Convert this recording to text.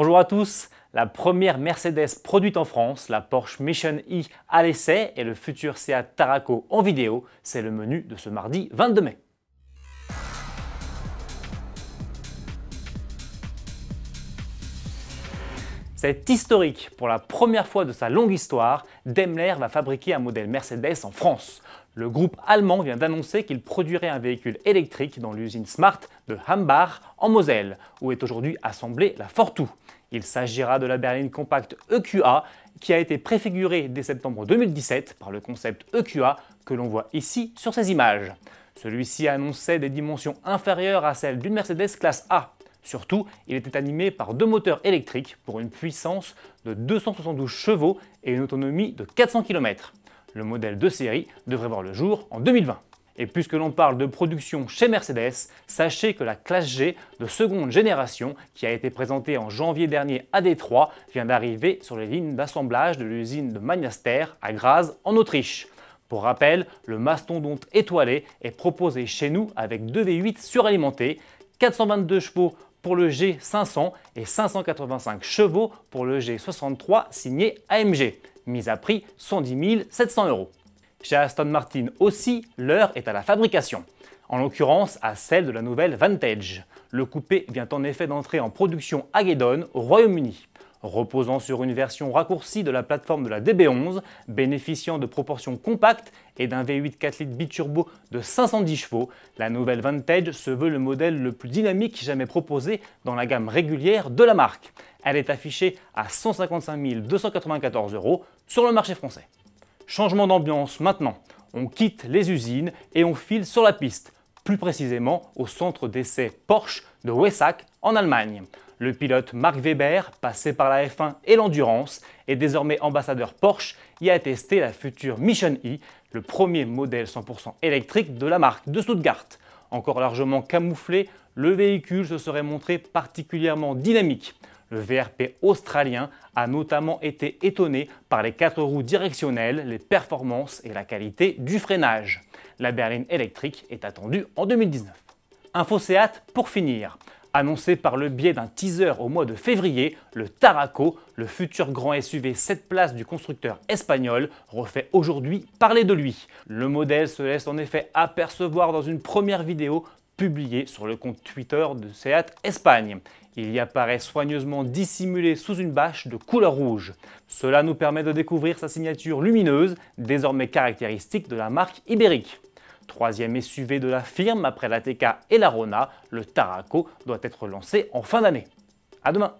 Bonjour à tous. La première Mercedes produite en France, la Porsche Mission E à l'essai et le futur Seat Tarraco en vidéo, c'est le menu de ce mardi 22 mai. C'est historique. Pour la première fois de sa longue histoire, Daimler va fabriquer un modèle Mercedes en France. Le groupe allemand vient d'annoncer qu'il produirait un véhicule électrique dans l'usine Smart de Hambach en Moselle, où est aujourd'hui assemblée la Fortwo. Il s'agira de la berline compacte EQA qui a été préfigurée dès septembre 2017 par le concept EQA que l'on voit ici sur ces images. Celui-ci annonçait des dimensions inférieures à celles d'une Mercedes classe A. Surtout, il était animé par deux moteurs électriques pour une puissance de 272 chevaux et une autonomie de 400 km. Le modèle de série devrait voir le jour en 2020. Et puisque l'on parle de production chez Mercedes, sachez que la classe G de seconde génération, qui a été présentée en janvier dernier à Détroit, vient d'arriver sur les lignes d'assemblage de l'usine de Magnaster à Graz en Autriche. Pour rappel, le mastodonte étoilé est proposé chez nous avec deux V8 suralimentés, 422 chevaux pour le G500 et 585 chevaux pour le G63 signé AMG, mise à prix 110 700 €. Chez Aston Martin aussi, l'heure est à la fabrication, en l'occurrence à celle de la nouvelle Vantage. Le coupé vient en effet d'entrer en production à Gaydon, au Royaume-Uni. Reposant sur une version raccourcie de la plateforme de la DB11, bénéficiant de proportions compactes et d'un V8 4 litres biturbo de 510 chevaux, la nouvelle Vantage se veut le modèle le plus dynamique jamais proposé dans la gamme régulière de la marque. Elle est affichée à 155 294 € sur le marché français. Changement d'ambiance maintenant, on quitte les usines et on file sur la piste, plus précisément au centre d'essai Porsche de Weissach en Allemagne. Le pilote Mark Webber, passé par la F1 et l'endurance, est désormais ambassadeur Porsche et a testé la future Mission E, le premier modèle 100% électrique de la marque de Stuttgart. Encore largement camouflé, le véhicule se serait montré particulièrement dynamique. Le VRP australien a notamment été étonné par les 4 roues directionnelles, les performances et la qualité du freinage. La berline électrique est attendue en 2019. Info Seat pour finir. Annoncé par le biais d'un teaser au mois de février, le Tarraco, le futur grand SUV 7 places du constructeur espagnol, refait aujourd'hui parler de lui. Le modèle se laisse en effet apercevoir dans une première vidéo publiée sur le compte Twitter de Seat Espagne. Il y apparaît soigneusement dissimulé sous une bâche de couleur rouge. Cela nous permet de découvrir sa signature lumineuse, désormais caractéristique de la marque ibérique. Troisième SUV de la firme après la TK et la Rona, le Tarraco doit être lancé en fin d'année. À demain!